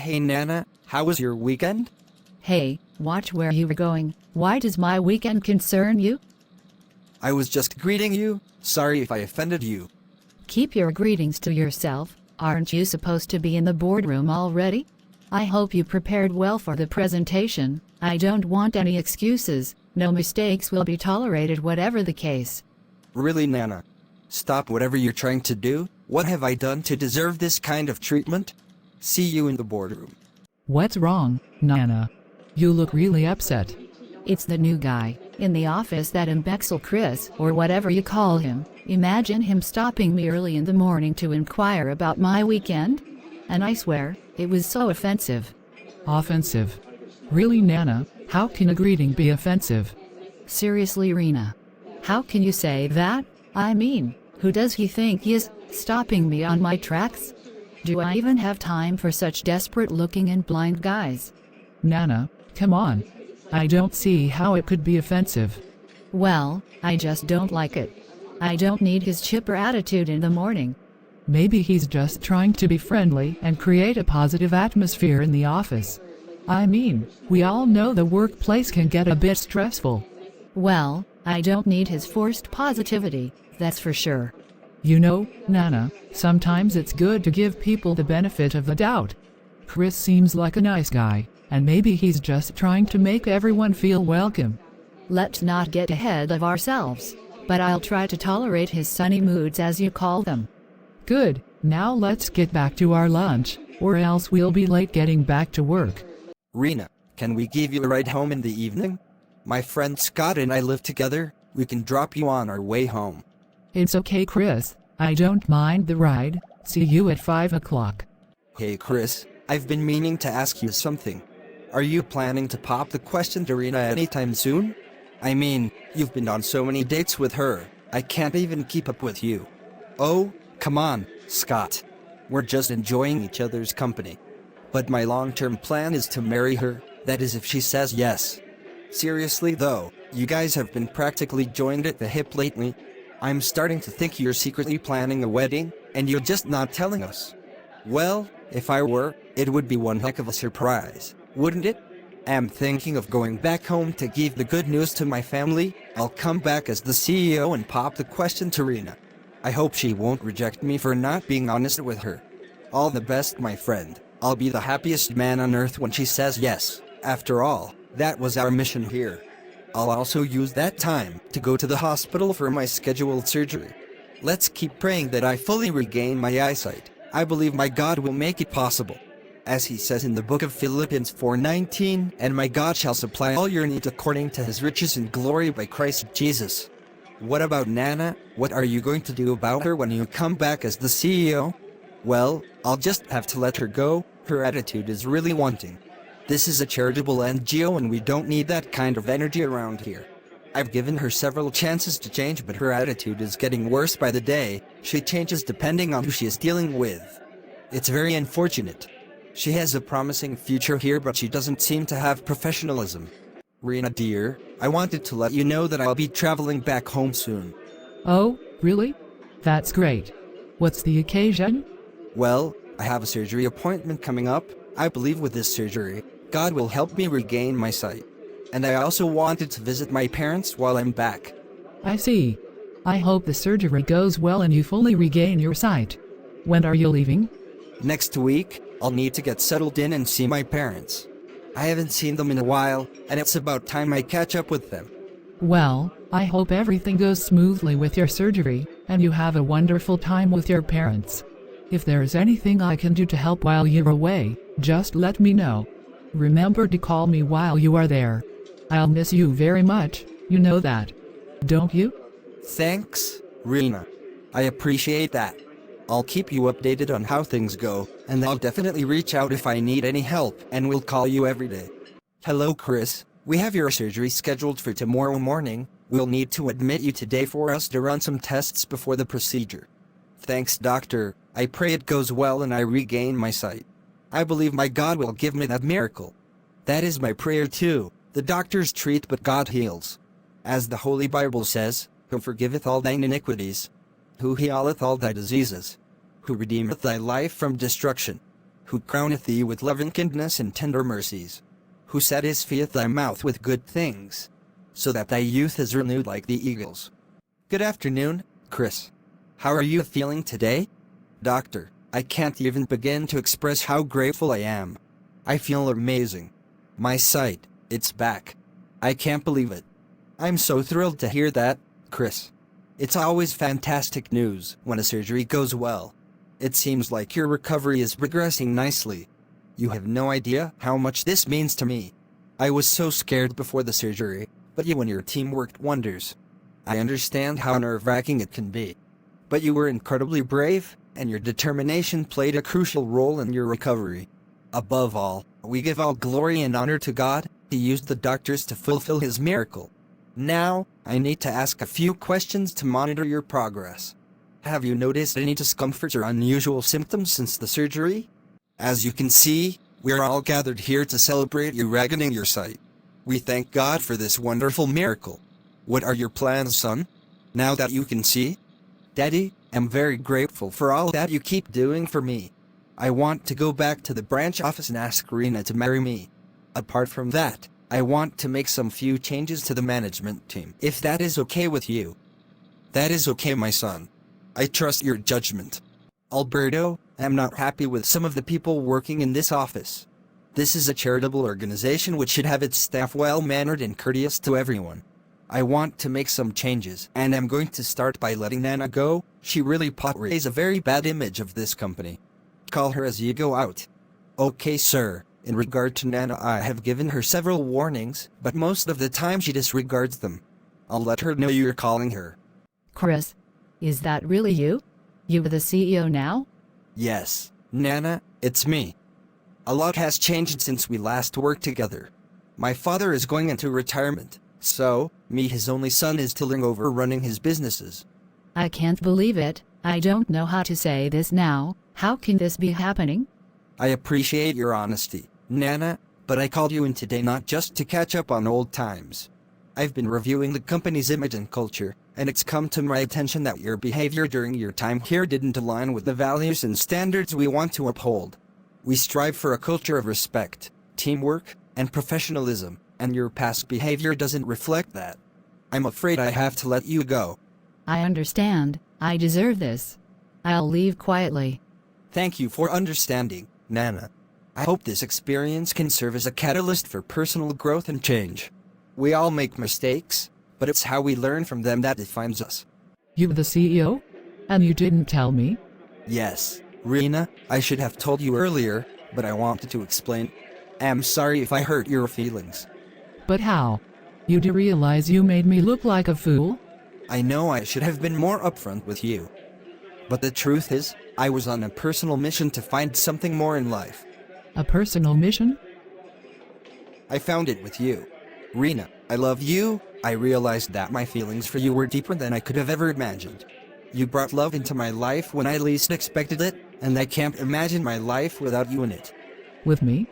Hey Nana, how was your weekend? Hey, watch where you are going. Why does my weekend concern you? I was just greeting you. Sorry if I offended you. Keep your greetings to yourself. Aren't you supposed to be in the boardroom already? I hope you prepared well for the presentation. I don't want any excuses. No mistakes will be tolerated, whatever the case. Really, Nana? Stop whatever you're trying to do. What have I done to deserve this kind of treatment? See you in the boardroom. What's wrong, Nana? You look really upset. It's the new guy in the office, that imbecile Chris, or whatever you call him. Imagine him stopping me early in the morning to inquire about my weekend. And I swear, it was so offensive. Offensive? Really, Nana? How can a greeting be offensive? Seriously, Rina. How can you say that? I mean, who does he think he is, stopping me on my tracks? Do I even have time for such desperate-looking and blind guys? Nana, come on. I don't see how it could be offensive. Well, I just don't like it. I don't need his chipper attitude in the morning. Maybe he's just trying to be friendly and create a positive atmosphere in the office. I mean, we all know the workplace can get a bit stressful. Well, I don't need his forced positivity, that's for sure. You know, Nana, sometimes it's good to give people the benefit of the doubt. Chris seems like a nice guy, and maybe he's just trying to make everyone feel welcome. Let's not get ahead of ourselves, but I'll try to tolerate his sunny moods, as you call them. Good, now let's get back to our lunch, or else we'll be late getting back to work. Rina, can we give you a ride home in the evening? My friend Scott and I live together. We can drop you on our way home. It's okay, Chris. I don't mind the ride. See you at 5 o'clock. Hey Chris, I've been meaning to ask you something. Are you planning to pop the question to Rina anytime soon? I mean, you've been on so many dates with her, I can't even keep up with you. Oh, come on, Scott. We're just enjoying each other's company. But my long-term plan is to marry her, that is if she says yes. Seriously though, you guys have been practically joined at the hip lately. I'm starting to think you're secretly planning a wedding, and you're just not telling us. Well, if I were, it would be one heck of a surprise, wouldn't it? I'm thinking of going back home to give the good news to my family. I'll come back as the CEO and pop the question to Rina. I hope she won't reject me for not being honest with her. All the best, my friend. I'll be the happiest man on earth when she says yes. After all, that was our mission here. I'll also use that time to go to the hospital for my scheduled surgery. Let's keep praying that I fully regain my eyesight. I believe my God will make it possible. As he says in the book of Philippians 4:19, and my God shall supply all your needs according to his riches in glory by Christ Jesus. What about Nana? What are you going to do about her when you come back as the CEO? Well, I'll just have to let her go. Her attitude is really wanting. This is a charitable NGO and we don't need that kind of energy around here. I've given her several chances to change, but her attitude is getting worse by the day. She changes depending on who she is dealing with. It's very unfortunate. She has a promising future here, but she doesn't seem to have professionalism. Rina dear, I wanted to let you know that I'll be traveling back home soon. Oh, really? That's great. What's the occasion? Well, I have a surgery appointment coming up. I believe with this surgery, God will help me regain my sight. And I also wanted to visit my parents while I'm back. I see. I hope the surgery goes well and you fully regain your sight. When are you leaving? Next week, I'll need to get settled in and see my parents. I haven't seen them in a while, and it's about time I catch up with them. Well, I hope everything goes smoothly with your surgery, and you have a wonderful time with your parents. If there's anything I can do to help while you're away, just let me know. Remember to call me while you are there. I'll miss you very much, you know that. Don't you? Thanks, Rina. I appreciate that. I'll keep you updated on how things go, and I'll definitely reach out if I need any help, and will call you every day. Hello, Chris. We have your surgery scheduled for tomorrow morning. We'll need to admit you today for us to run some tests before the procedure. Thanks, doctor. I pray it goes well and I regain my sight. I believe my God will give me that miracle. That is my prayer too. The doctors treat but God heals. As the Holy Bible says, who forgiveth all thine iniquities, who healeth all thy diseases, who redeemeth thy life from destruction. who crowneth thee with loving kindness and tender mercies, who satisfieth thy mouth with good things, so that thy youth is renewed like the eagles. Good afternoon, Chris. How are you feeling today? Doctor, I can't even begin to express how grateful I am. I feel amazing. My sight, it's back. I can't believe it. I'm so thrilled to hear that, Chris. It's always fantastic news when a surgery goes well. It seems like your recovery is progressing nicely. You have no idea how much this means to me. I was so scared before the surgery, but you and your team worked wonders. I understand how nerve-wracking it can be. But you were incredibly brave, and your determination played a crucial role in your recovery. Above all, we give all glory and honor to God. He used the doctors to fulfill his miracle. Now, I need to ask a few questions to monitor your progress. Have you noticed any discomfort or unusual symptoms since the surgery? As you can see, we are all gathered here to celebrate you regaining your sight. We thank God for this wonderful miracle. What are your plans, son? Now that you can see? Daddy, I'm very grateful for all that you keep doing for me. I want to go back to the branch office and ask Rina to marry me. Apart from that, I want to make some few changes to the management team, if that is okay with you. That is okay, my son. I trust your judgment. Alberto, I'm not happy with some of the people working in this office. This is a charitable organization which should have its staff well-mannered and courteous to everyone. I want to make some changes, and I'm going to start by letting Nana go. She really portrays a very bad image of this company. Call her as you go out. Okay, sir. In regard to Nana, I have given her several warnings, but most of the time she disregards them. I'll let her know you're calling her. Chris, is that really you? You are the CEO now? Yes, Nana, it's me. A lot has changed since we last worked together. My father is going into retirement, so, me, his only son, is tilling over running his businesses. I can't believe it. I don't know how to say this now. How can this be happening? I appreciate your honesty, Nana, but I called you in today not just to catch up on old times. I've been reviewing the company's image and culture, and it's come to my attention that your behavior during your time here didn't align with the values and standards we want to uphold. We strive for a culture of respect, teamwork, and professionalism, and your past behavior doesn't reflect that. I'm afraid I have to let you go. I understand. I deserve this. I'll leave quietly. Thank you for understanding, Nana. I hope this experience can serve as a catalyst for personal growth and change. We all make mistakes, but it's how we learn from them that defines us. You the CEO? And you didn't tell me? Yes, Rina, I should have told you earlier, but I wanted to explain. I'm sorry if I hurt your feelings. But how? You do realize you made me look like a fool? I know I should have been more upfront with you. But the truth is, I was on a personal mission to find something more in life. A personal mission? I found it with you. Rina, I love you. I realized that my feelings for you were deeper than I could have ever imagined. You brought love into my life when I least expected it, and I can't imagine my life without you in it. With me?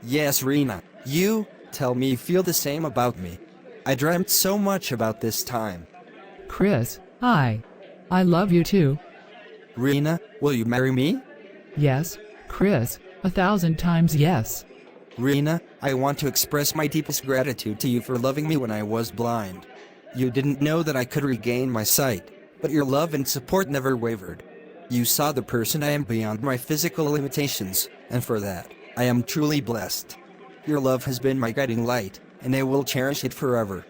Yes, Rina, you tell me you feel the same about me. I dreamt so much about this time. Chris, I love you too. Rina, will you marry me? Yes, Chris, 1,000 times yes. Rina, I want to express my deepest gratitude to you for loving me when I was blind. You didn't know that I could regain my sight, but your love and support never wavered. You saw the person I am beyond my physical limitations, and for that, I am truly blessed. Your love has been my guiding light, and I will cherish it forever.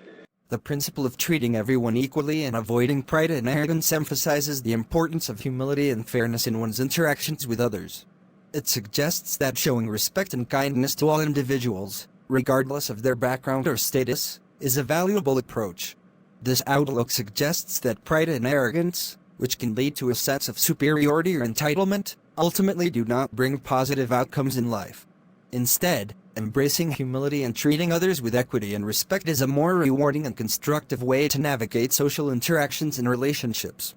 The principle of treating everyone equally and avoiding pride and arrogance emphasizes the importance of humility and fairness in one's interactions with others. It suggests that showing respect and kindness to all individuals, regardless of their background or status, is a valuable approach. This outlook suggests that pride and arrogance, which can lead to a sense of superiority or entitlement, ultimately do not bring positive outcomes in life. Instead, embracing humility and treating others with equity and respect is a more rewarding and constructive way to navigate social interactions and relationships.